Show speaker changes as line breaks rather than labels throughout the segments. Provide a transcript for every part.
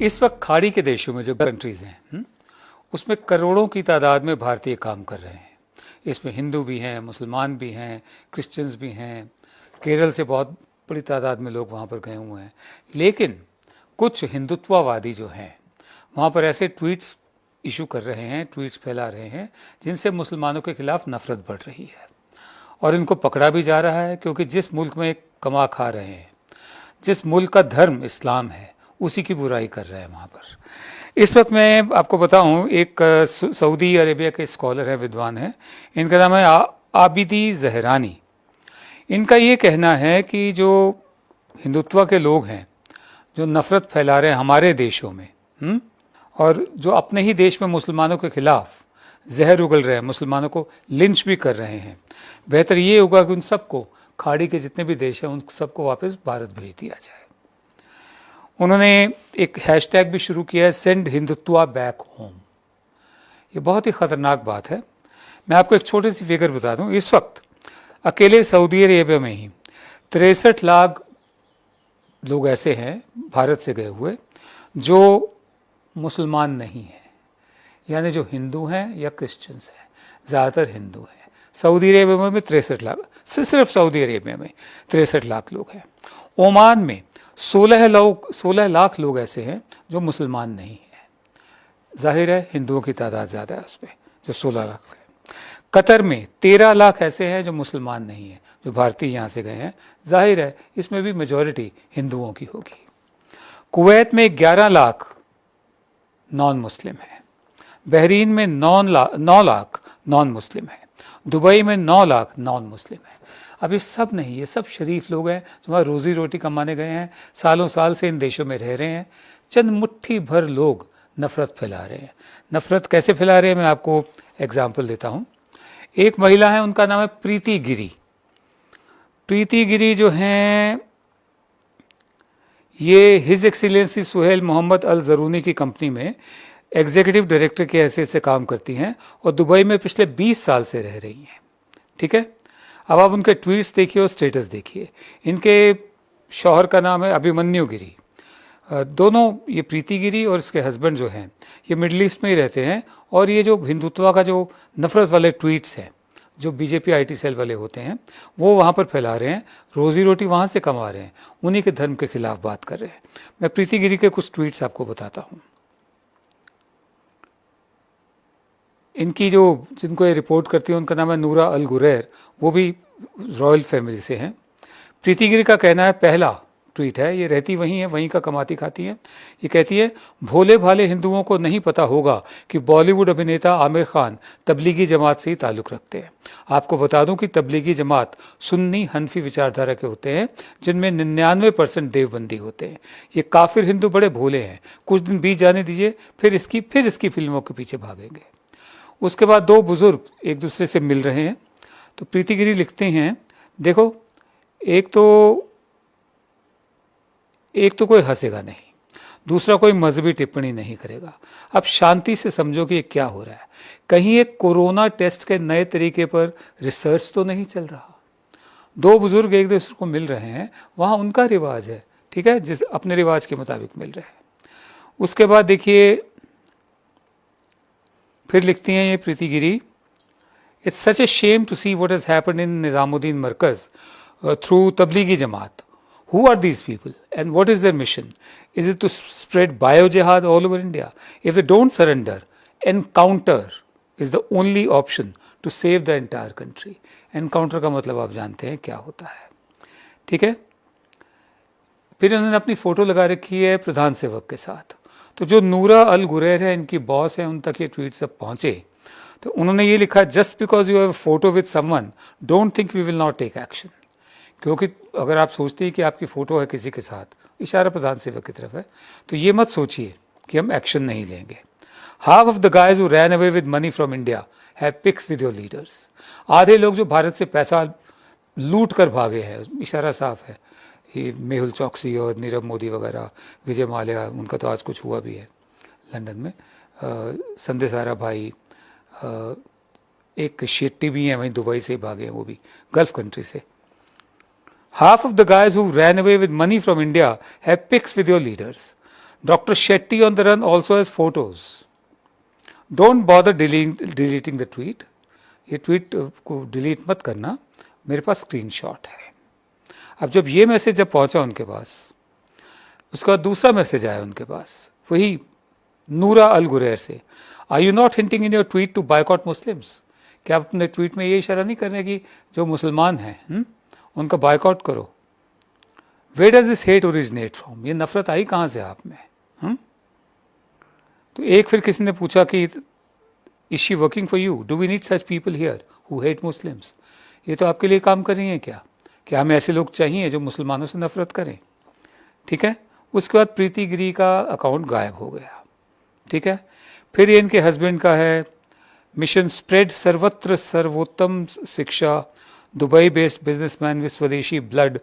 इस वक्त खाड़ी के देशों में जो कंट्रीज़ हैं उसमें करोड़ों की तादाद में भारतीय काम कर रहे हैं। इसमें हिंदू भी हैं, मुसलमान भी हैं, क्रिश्चियंस भी हैं। केरल से बहुत बड़ी तादाद में लोग वहाँ पर गए हुए हैं। लेकिन कुछ हिंदुत्ववादी जो हैं वहाँ पर ऐसे ट्वीट्स इशू कर रहे हैं, ट्वीट्स फैला रहे हैं जिनसे मुसलमानों के खिलाफ नफरत बढ़ रही है। और इनको पकड़ा भी जा रहा है, क्योंकि जिस मुल्क में कमा खा रहे हैं, जिस मुल्क का धर्म इस्लाम है, उसी की बुराई कर रहे हैं वहाँ पर। इस वक्त मैं आपको बताऊं, एक सऊदी अरेबिया के स्कॉलर हैं, विद्वान हैं, इनका नाम है आबिदी जहरानी। इनका ये कहना है कि जो हिंदुत्व के लोग हैं, जो नफ़रत फैला रहे हैं हमारे देशों में, और जो अपने ही देश में मुसलमानों के खिलाफ जहर उगल रहे हैं, मुसलमानों को लिंच भी कर रहे हैं, बेहतर ये होगा कि उन सबको, खाड़ी के जितने भी देश हैं, उन सबको वापस भारत भेज दिया जाए। उन्होंने एक हैशटैग भी शुरू किया है, सेंड हिंदुत्वा बैक होम। ये बहुत ही ख़तरनाक बात है। मैं आपको एक छोटी सी फिगर बता दूं। इस वक्त अकेले सऊदी अरेबिया में ही 63 लाख लोग ऐसे हैं भारत से गए हुए जो मुसलमान नहीं हैं, यानी जो हिंदू हैं या क्रिश्चियंस हैं। ज़्यादातर हिंदू हैं। सऊदी अरेबिया में भी 63 लाख, सिर्फ सऊदी अरेबिया में 63 लाख लोग हैं। ओमान में 16 लाख लोग ऐसे हैं जो मुसलमान नहीं हैं। जाहिर है हिंदुओं की तादाद ज़्यादा है उसमें, जो 16 लाख है। कतर में 13 लाख ऐसे हैं जो मुसलमान नहीं हैं, जो भारतीय यहाँ से गए हैं। जाहिर है इसमें भी मेजॉरिटी हिंदुओं की होगी। कुवैत में 11 लाख नॉन मुस्लिम है। बहरीन में 9 लाख नॉन मुस्लिम है। दुबई में 9 लाख नॉन मुस्लिम है। अब ये सब नहीं, ये सब शरीफ लोग हैं जो वहाँ रोज़ी रोटी कमाने गए हैं, सालों साल से इन देशों में रह रहे हैं। चंद मुट्ठी भर लोग नफ़रत फैला रहे हैं। नफ़रत कैसे फैला रहे हैं, मैं आपको एग्जाम्पल देता हूँ। एक महिला है, उनका नाम है प्रीति गिरी। प्रीति गिरी जो हैं, ये हिज एक्सीलेंसी सुहेल मोहम्मद अल ज़रूनी की कंपनी में एग्जीक्यूटिव डायरेक्टर की हैसियत से काम करती हैं और दुबई में पिछले 20 साल से रह रही हैं। ठीक है, अब आप उनके ट्वीट्स देखिए और स्टेटस देखिए। इनके शौहर का नाम है अभिमन्यु गिरी। दोनों, ये प्रीति गिरी और इसके हस्बैंड जो हैं, ये मिडल ईस्ट में ही रहते हैं। और ये जो हिंदुत्व का जो नफ़रत वाले ट्वीट्स हैं, जो बीजेपी आईटी सेल वाले होते हैं, वो वहाँ पर फैला रहे हैं, रोज़ी रोटी वहाँ से कमा रहे हैं, उन्हीं के धर्म के खिलाफ बात कर रहे हैं। मैं प्रीति गिरी के कुछ ट्वीट्स आपको बताता हूँ। इनकी जिनको ये रिपोर्ट करती है, उनका नाम है नूरा अल गुरैर। वो भी रॉयल फैमिली से हैं। प्रीति गिरी का कहना है, पहला ट्वीट है, ये रहती वहीं है, वहीं का कमाती खाती है। ये कहती है, भोले भाले हिंदुओं को नहीं पता होगा कि बॉलीवुड अभिनेता आमिर खान तबलीगी जमात से ही ताल्लुक़ रखते हैं। आपको बता दूं कि तबलीगी जमात सुन्नी हनफी विचारधारा के होते हैं, जिनमें 99% देवबंदी होते हैं। ये काफिर हिंदू बड़े भोले हैं। कुछ दिन बीत जाने दीजिए, फिर इसकी फिल्मों के पीछे भागेंगे। उसके बाद दो बुजुर्ग एक दूसरे से मिल रहे हैं, तो प्रीति गिरी लिखते हैं, देखो एक तो कोई हंसेगा नहीं, दूसरा कोई मजहबी टिप्पणी नहीं करेगा। अब शांति से समझो कि ये क्या हो रहा है। कहीं एक कोरोना टेस्ट के नए तरीके पर रिसर्च तो नहीं चल रहा। दो बुजुर्ग एक दूसरे को मिल रहे हैं, वहाँ उनका रिवाज है, ठीक है, जिस अपने रिवाज के मुताबिक मिल रहे हैं। उसके बाद देखिए, फिर लिखती हैं ये Preeti Giri, it's such a shame to see what has happened in Nizamuddin Markaz through Tablighi Jamaat. Who are these people and what is their mission? Is it to spread bio-jihad all over India? If they don't surrender, encounter is the only option to save the entire country. Encounter का मतलब आप जानते हैं क्या होता है, ठीक है। फिर उन्होंने अपनी फ़ोटो लगा रखी है प्रधान सेवक के साथ। तो जो नूरा अल गुरैर है, इनकी बॉस है, उन तक ये ट्वीट सब पहुँचे। तो उन्होंने ये लिखा, just because you have a photo with someone don't think we will not take action. क्योंकि अगर आप सोचते हैं कि आपकी फ़ोटो है किसी के साथ, इशारा प्रधान सेवक की तरफ है, तो ये मत सोचिए कि हम एक्शन नहीं लेंगे। Half of the guys who ran away with money from India have pics with your leaders. आधे लोग जो भारत से पैसा लूट कर भागे हैं, इशारा साफ है, ये मेहुल चौकसी और नीरव मोदी वगैरह, विजय माल्या, उनका तो आज कुछ हुआ भी है लंदन में, संदेश सारा भाई, एक शेट्टी भी हैं वहीं दुबई से भागे हैं, वो भी गल्फ कंट्री से। Half of the guys who ran away with money from India have pics with your leaders. Dr. Shetty on the run also has photos. Don't bother deleting the tweet. ये tweet को delete मत करना, मेरे पास screenshot है। अब जब ये message जब पहुंचा उनके पास, उसके बाद दूसरा मैसेज आया उनके पास, वही नूरा अल गुरैर से, are you not hinting in your tweet to boycott Muslims? क्या आप अपने ट्वीट में ये इशारा नहीं कर रहे कि जो मुसलमान हैं उनका बायकॉट करो? Where does this hate originate from? ये नफरत आई कहाँ से आप में? तो एक फिर किसी ने पूछा कि is she working for you? Do we need such people here who hate Muslims? ये तो आपके लिए काम कर रही हैं क्या हमें ऐसे लोग चाहिए जो मुसलमानों से नफरत करें? ठीक है। उसके बाद प्रीति गिरी का अकाउंट गायब हो गया। ठीक है। फिर ये इनके हस्बैंड का है, मिशन स्प्रेड सर्वत्र सर्वोत्तम शिक्षा, दुबई बेस्ड बिजनेसमैन विद स्वदेशी ब्लड,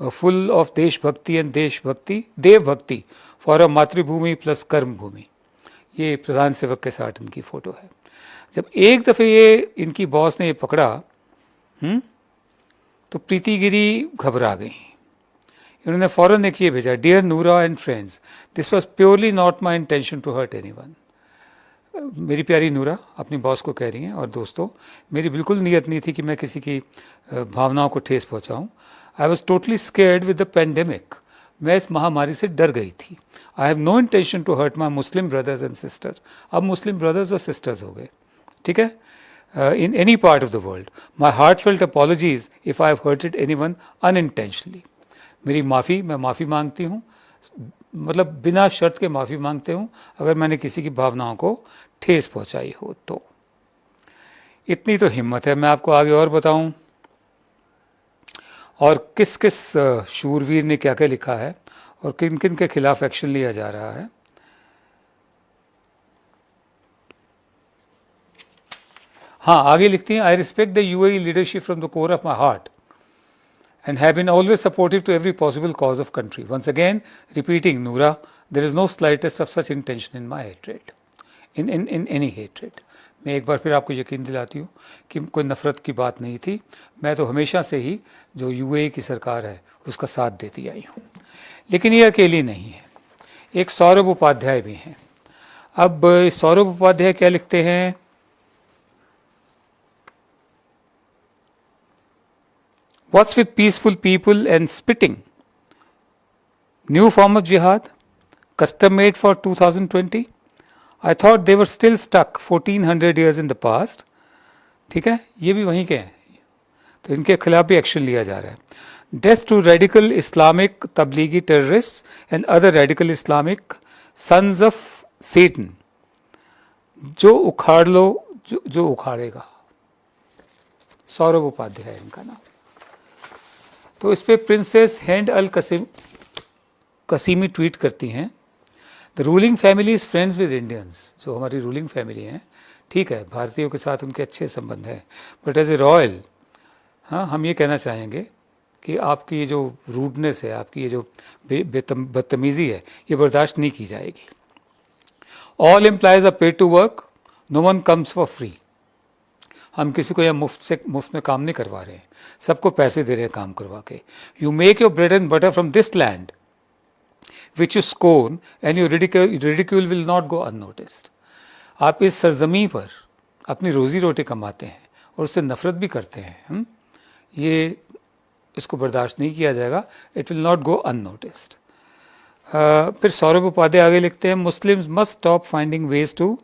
फुल ऑफ देशभक्ति एंड देवभक्ति फॉर अ मातृभूमि प्लस कर्म भूमि। ये प्रधान सेवक के साथ इनकी फोटो है। जब एक दफ़े ये इनकी बॉस ने ये पकड़ा तो प्रीति गिरी घबरा गई। इन्होंने फ़ौरन एक ये भेजा, dear Noura and friends, this was purely not my intention to hurt anyone. मेरी प्यारी नूरा अपनी बॉस को कह रही हैं, और दोस्तों मेरी बिल्कुल नीयत नहीं थी कि मैं किसी की भावनाओं को ठेस पहुंचाऊं। I was totally scared with the pandemic. मैं इस महामारी से डर गई थी। I have no intention to hurt my Muslim brothers and sisters. अब मुस्लिम ब्रदर्स और सिस्टर्स हो गए। ठीक है। in any part of the world. My heartfelt apologies if I have hurted anyone unintentionally. मेरी माफ़ी, मैं माफ़ी मांगती हूँ, मतलब बिना शर्त के माफ़ी मांगते हूँ अगर मैंने किसी की भावनाओं को ठेस पहुँचाई हो तो। इतनी तो हिम्मत है। मैं आपको आगे और बताऊँ और किस किस शूरवीर ने क्या क्या लिखा है और किन किन के खिलाफ एक्शन लिया जा रहा है। हाँ, आगे लिखती हैं, I respect the UAE leadership from the core of my heart and have been always supportive to every possible cause of country. Once again, repeating, Noora, there is no slightest of such intention in my hatred, in any hatred. मैं एक बार फिर आपको यकीन दिलाती हूँ कि कोई नफ़रत की बात नहीं थी। मैं तो हमेशा से ही जो यूएई की सरकार है उसका साथ देती आई हूँ। लेकिन ये अकेली नहीं है, एक सौरभ उपाध्याय भी हैं। अब सौरभ उपाध्याय क्या लिखते हैं? What's with peaceful people and spitting? New form of jihad, custom made for 2020? I thought they were still stuck 1400 years in the past. ठीक है, ये भी वहीं के हैं, तो इनके खिलाफ भी एक्शन लिया जा रहा है। Death to radical Islamic Tablighi terrorists and other radical Islamic sons of Satan. जो उखाड़ लो, जो उखाड़ेगा। सौरभ उपाध्याय इनका नाम। तो इस पर प्रिंसेस हैंड अल कसीमी ट्वीट करती हैं, the ruling family is friends with Indians. जो हमारी रूलिंग फैमिली हैं, ठीक है, भारतीयों के साथ उनके अच्छे संबंध हैं, बट एज ए रॉयल, हाँ, हम ये कहना चाहेंगे कि आपकी ये जो रूडनेस है, आपकी ये जो बदतमीज़ी है, ये बर्दाश्त नहीं की जाएगी। All employees are paid to work, no one comes for free. हम किसी को यह मुफ्त में काम नहीं करवा रहे हैं, सबको पैसे दे रहे हैं काम करवा के। You make your bread and butter from this land which you scorn and your ridicule will not go unnoticed. आप इस सरजमी पर अपनी रोजी रोटी कमाते हैं और उससे नफरत भी करते हैं। ये इसको बर्दाश्त नहीं किया जाएगा, it will not go unnoticed. फिर सौरभ उपाध्याय आगे लिखते हैं, Muslims must stop finding ways to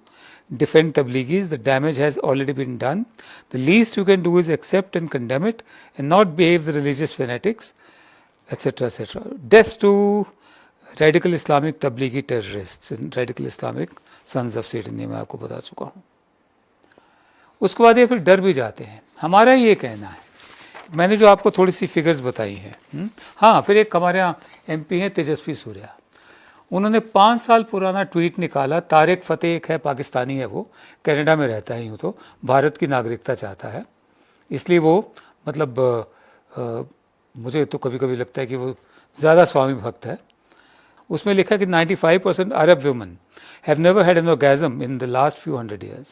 defend Tabligis. The damage has already been done. The least you can do is accept and condemn it and not behave the religious fanatics, etc. etc. Death to radical Islamic Tablighi terrorists and radical Islamic sons of Satan, ये मैं आपको बता चुका हूँ। उसके बाद ये फिर डर भी जाते हैं। हमारा ये कहना है, मैंने जो आपको थोड़ी सी फिगर्स बताई हैं। हाँ, फिर एक हमारे यहाँ MP हैं तेजस्वी सूर्या, उन्होंने 5 साल पुराना ट्वीट निकाला। तारिक फ़तेह एक है, पाकिस्तानी है, वो कनाडा में रहता है, यूँ तो भारत की नागरिकता चाहता है, इसलिए वो मतलब मुझे तो कभी कभी लगता है कि वो ज़्यादा स्वामी भक्त है। उसमें लिखा कि 95% Arab women have never had an orgasm in the last few 100 years.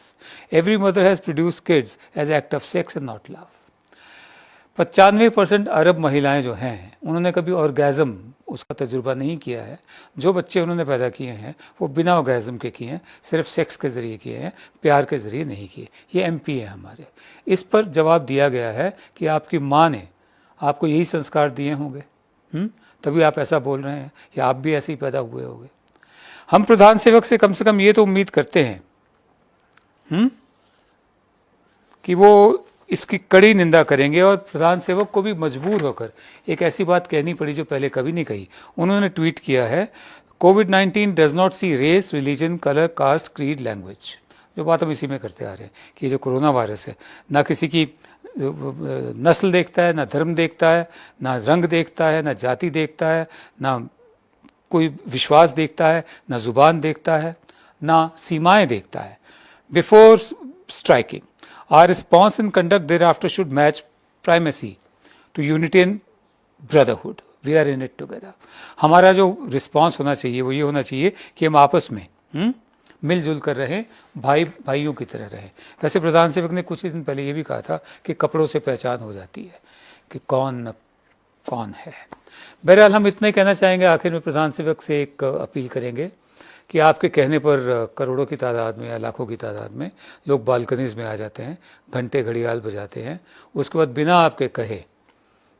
Every mother has produced kids as act of sex and not love. 95% अरब महिलाएं जो हैं उन्होंने कभी ऑर्गेज़म उसका तजुर्बा नहीं किया है। जो बच्चे उन्होंने पैदा किए हैं वो बिना ऑर्गेज़म के किए हैं, सिर्फ सेक्स के ज़रिए किए हैं, प्यार के ज़रिए नहीं किए। ये एमपी है हमारे। इस पर जवाब दिया गया है कि आपकी माँ ने आपको यही संस्कार दिए होंगे, तभी आप ऐसा बोल रहे हैं, या आप भी ऐसे ही पैदा हुए होंगे। हम प्रधान सेवक से कम ये तो उम्मीद करते हैं कि वो इसकी कड़ी निंदा करेंगे, और प्रधान सेवक को भी मजबूर होकर एक ऐसी बात कहनी पड़ी जो पहले कभी नहीं कही। उन्होंने ट्वीट किया है, कोविड-19 does not see race, religion, colour, caste, creed, language. जो बात हम इसी में करते आ रहे हैं कि जो कोरोना वायरस है, ना किसी की नस्ल देखता है, ना धर्म देखता है, ना रंग देखता है, ना जाति देखता है, ना कोई विश्वास देखता है, ना जुबान देखता है, ना सीमाएं देखता है। Before striking, our response and conduct thereafter should match primacy to unity and brotherhood. We are in it together. हमारा जो रिस्पॉन्स होना चाहिए वो ये होना चाहिए कि हम आपस में मिलजुल कर रहें, भाइयों की तरह रहें। वैसे प्रधान सेवक ने कुछ ही दिन पहले ये भी कहा था कि कपड़ों से पहचान हो जाती है कि कौन है। बहरहाल हम इतना ही कहना चाहेंगे। आखिर में प्रधान सेवक से एक अपील करेंगे कि आपके कहने पर करोड़ों की तादाद में या लाखों की तादाद में लोग बालकनीज़ में आ जाते हैं, घंटे घड़ियाल बजाते हैं, उसके बाद बिना आपके कहे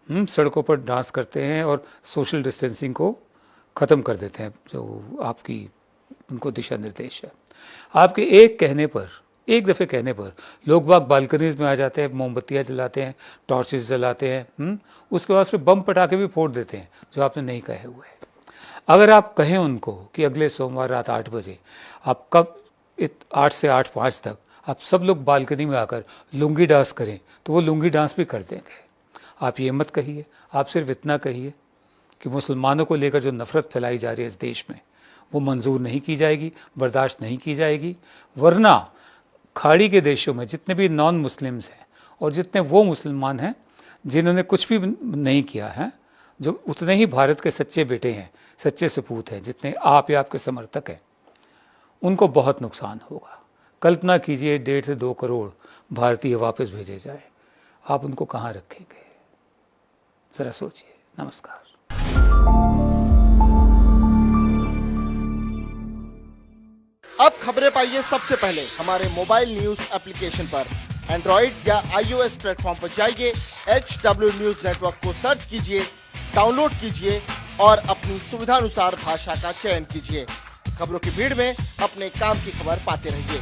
सड़कों पर डांस करते हैं और सोशल डिस्टेंसिंग को ख़त्म कर देते हैं, जो आपकी उनको दिशा निर्देश है। आपके एक दफ़े कहने पर लोग बाग बालकनीज़ में आ जाते हैं, मोमबत्तियाँ जलाते हैं, टॉर्चेस जलाते हैं, उसके बाद फिर बम पटाखे भी फोड़ देते हैं जो आपने नहीं कहे हुए। अगर आप कहें उनको कि अगले सोमवार रात 8 बजे आप कब 8 से 8:05 तक आप सब लोग बालकनी में आकर लुंगी डांस करें, तो वो लुंगी डांस भी कर देंगे। आप ये मत कहिए, आप सिर्फ इतना कहिए कि मुसलमानों को लेकर जो नफ़रत फैलाई जा रही है इस देश में, वो मंजूर नहीं की जाएगी, बर्दाश्त नहीं की जाएगी। वरना खाड़ी के देशों में जितने भी नॉन मुस्लिम्स हैं और जितने वो मुसलमान हैं जिन्होंने कुछ भी नहीं किया है, जो उतने ही भारत के सच्चे बेटे हैं, सच्चे सपूत हैं, जितने आप या आपके समर्थक हैं, उनको बहुत नुकसान होगा। कल्पना कीजिए 1.5 से 2 करोड़ भारतीय वापस भेजे जाए, आप उनको कहाँ रखेंगे? ज़रा सोचिए। नमस्कार।
अब खबरें पाइए सबसे पहले हमारे मोबाइल न्यूज एप्लीकेशन पर। एंड्रॉइड या iOS प्लेटफॉर्म पर जाइए, HW न्यूज नेटवर्क को सर्च कीजिए, डाउनलोड कीजिए और अपनी सुविधानुसार भाषा का चयन कीजिए। खबरों की भीड़ में अपने काम की खबर पाते रहिए।